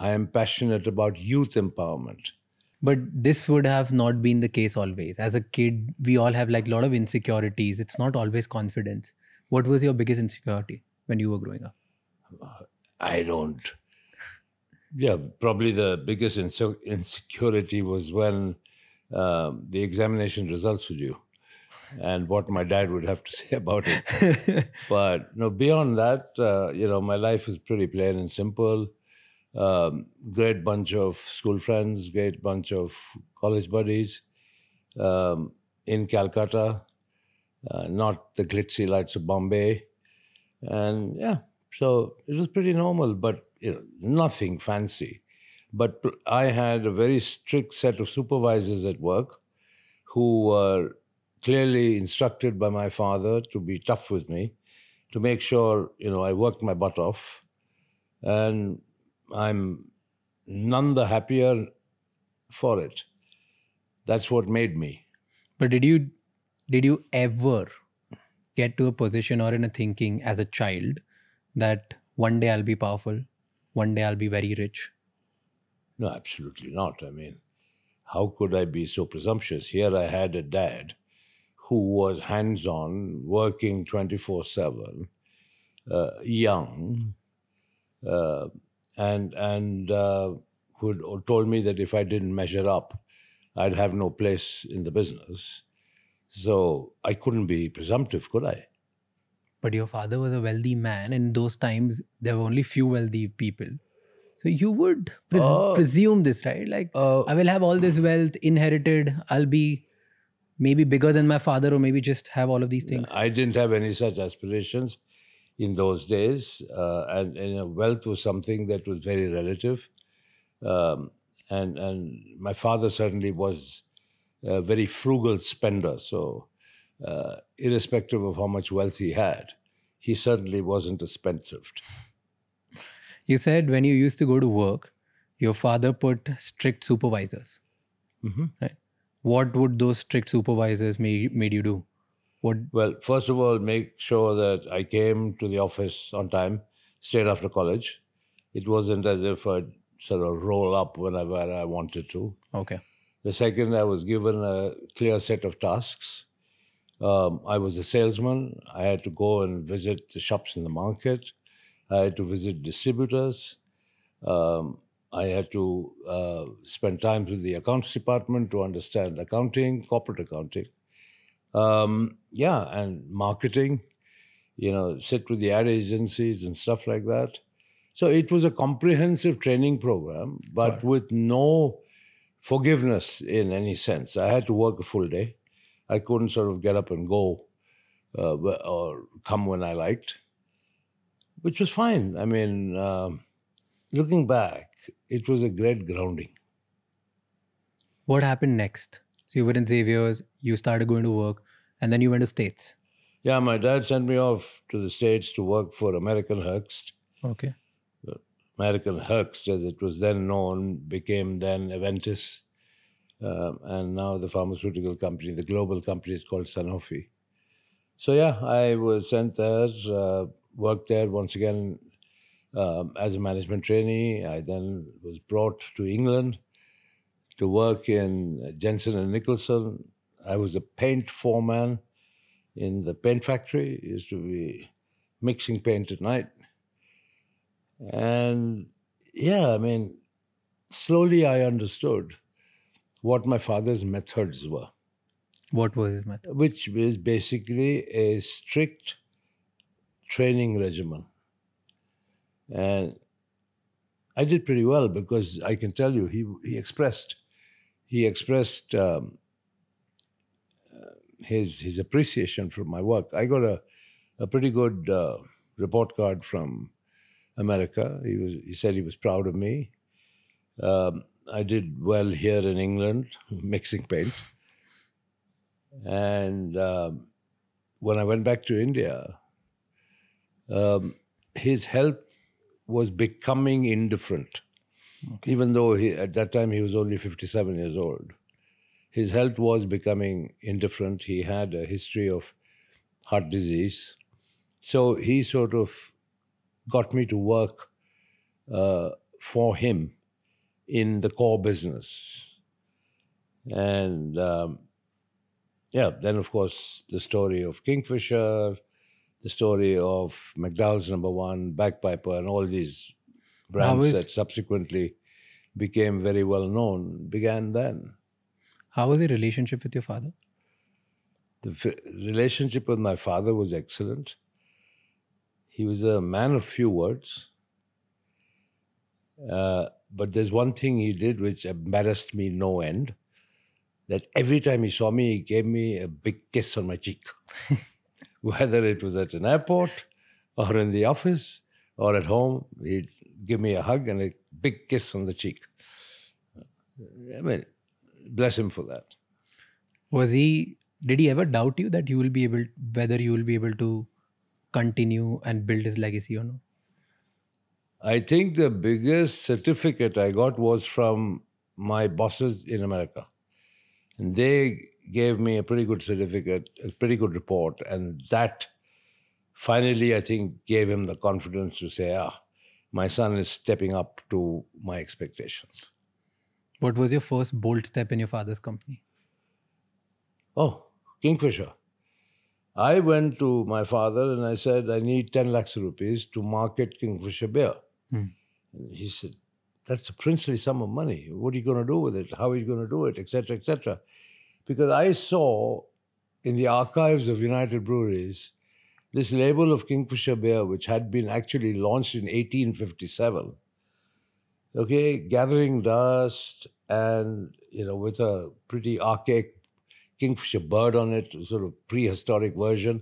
I am passionate about youth empowerment. But this would have not been the case always. As a kid, we all have like a lot of insecurities. It's not always confidence. What was your biggest insecurity when you were growing up? I don't. Yeah, probably the biggest insecurity was when the examination results were due, and what my dad would have to say about it. But no, beyond that, my life is pretty plain and simple. Great bunch of school friends, great bunch of college buddies in Calcutta, not the glitzy lights of Bombay. And yeah, so it was pretty normal, but nothing fancy. But I had a very strict set of supervisors at work who were clearly instructed by my father to be tough with me, to make sure I worked my butt off, and I'm none the happier for it. That's what made me. But did you ever get to a position or in a thinking as a child that one day I'll be powerful, one day I'll be very rich? No, absolutely not. I mean, how could I be so presumptuous? Here I had a dad who was hands on, working 24/7, young, uh, and who told me that if I didn't measure up, I'd have no place in the business. So I couldn't be presumptive, could I? But your father was a wealthy man. In those times, there were only few wealthy people. So you would Uh, presume this, right? Like, uh, I will have all this wealth inherited. I'll be maybe bigger than my father, or maybe just have all of these things. I didn't have any such aspirations in those days, and wealth was something that was very relative. Um, and my father certainly was a very frugal spender. So, irrespective of how much wealth he had, he certainly wasn't a spendthrift. You said when you used to go to work, your father put strict supervisors, right? What would those strict supervisors made you do? What? Well, first of all, make sure that I came to the office on time, straight after college. It wasn't as if I'd sort of roll up whenever I wanted to. Okay. The second, I was given a clear set of tasks. I was a salesman. I had to go and visit the shops in the market. I had to visit distributors. I had to spend time with the accounts department to understand accounting, corporate accounting. Yeah, and marketing, sit with the ad agencies and stuff like that. So it was a comprehensive training program, but with no forgiveness in any sense. I had to work a full day. I couldn't sort of get up and go or come when I liked, which was fine. I mean, looking back, it was a great grounding. What happened next? So you were in Xavier's, you started going to work, and then you went to States. Yeah, my dad sent me off to the States to work for American Hearst. Okay. American Hearst, as it was then known, became then Aventis. And now the pharmaceutical company, the global company, is called Sanofi. So yeah, I was sent there, worked there once again as a management trainee. I then was brought to England to work in Jensen and Nicholson. I was a paint foreman in the paint factory. It used to be mixing paint at night. And yeah, I mean, slowly I understood what my father's methods were, What was his method? which is basically a strict training regimen. And I did pretty well because I can tell you he expressed his appreciation for my work. I got a pretty good report card from America. He said he was proud of me. I did well here in England mixing paint, and when I went back to India, his health was becoming indifferent. Even though at that time he was only 57 years old, his health was becoming indifferent. He had a history of heart disease. So he sort of got me to work for him in the core business. And then of course the story of Kingfisher, the story of McDowell's Number One, Bagpiper, and all these How brands is that subsequently became very well known began then. how was your relationship with your father? The relationship with my father was excellent. He was a man of few words. But there's one thing he did which embarrassed me no end. That every time he saw me, he gave me a big kiss on my cheek. Whether it was at an airport or in the office or at home, he'd give me a hug and a big kiss on the cheek. I mean, bless him for that. Did he ever doubt you that whether you will be able to continue and build his legacy or no? I think the biggest certificate I got was from my bosses in America. And they gave me a pretty good certificate, a pretty good report. And that finally, I think, gave him the confidence to say, my son is stepping up to my expectations. What was your first bold step in your father's company? Oh, Kingfisher. I went to my father and I said, I need 10 lakhs of rupees to market Kingfisher beer. And he said, that's a princely sum of money. What are you going to do with it? How are you going to do it? Etc., etc. Because I saw in the archives of United Breweries this label of Kingfisher beer, which had been actually launched in 1857, okay, gathering dust and, with a pretty archaic Kingfisher bird on it, sort of prehistoric version.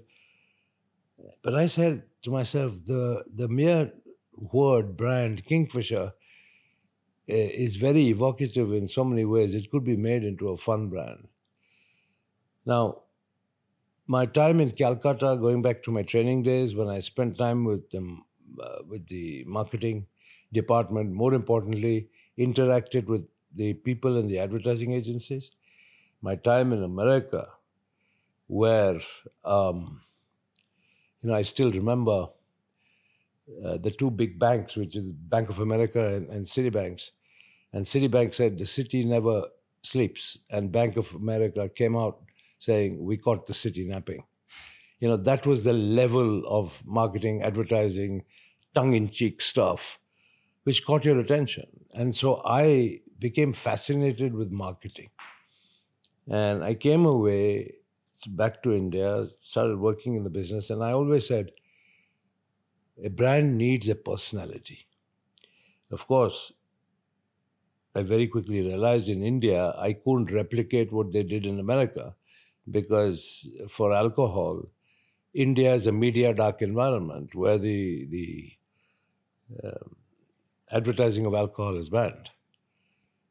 But I said to myself, the mere word brand Kingfisher is very evocative in so many ways. It could be made into a fun brand. Now, my time in Calcutta, going back to my training days, when I spent time with them, with the marketing department, more importantly, interacted with the people in the advertising agencies. My time in America, where, I still remember the two big banks, which is Bank of America and Citibanks. And Citibank said, the city never sleeps. And Bank of America came out saying, we caught the city napping. That was the level of marketing, advertising, tongue-in-cheek stuff, which caught your attention. And so I became fascinated with marketing. And I came away back to India, started working in the business, and I always said, a brand needs a personality. Of course, I very quickly realized in India, I couldn't replicate what they did in America because for alcohol, India is a media dark environment where the advertising of alcohol is banned.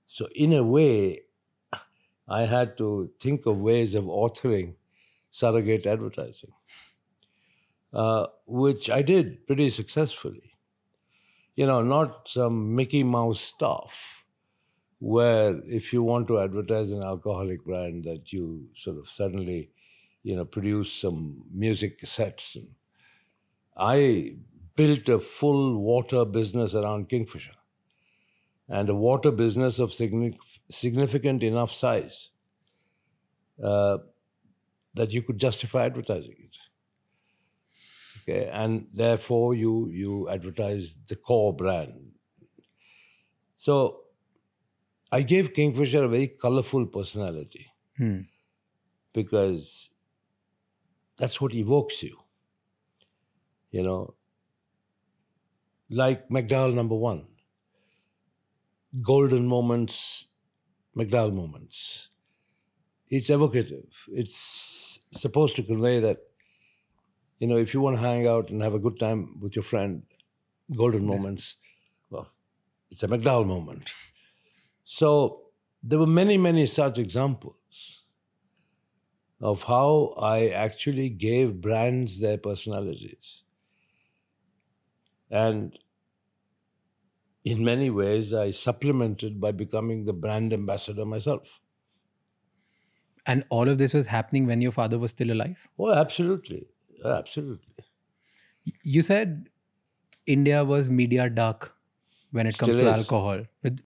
So in a way, I had to think of ways of authoring surrogate advertising, which I did pretty successfully. Not some Mickey Mouse stuff where if you want to advertise an alcoholic brand that you sort of suddenly, produce some music cassettes. And I built a full water business around Kingfisher and a water business of significant enough size that you could justify advertising it. Okay, and therefore you advertise the core brand. So I gave Kingfisher a very colorful personality because that's what evokes you. Like McDowell Number One, golden moments, McDowell moments. It's evocative. It's supposed to convey that, if you want to hang out and have a good time with your friend, golden moments, well, it's a McDowell moment. So there were many, many such examples of how I actually gave brands their personalities. And in many ways, I supplemented by becoming the brand ambassador myself. And all of this was happening when your father was still alive? Oh, absolutely. Absolutely. You said India was media dark when it comes Still to is. alcohol. With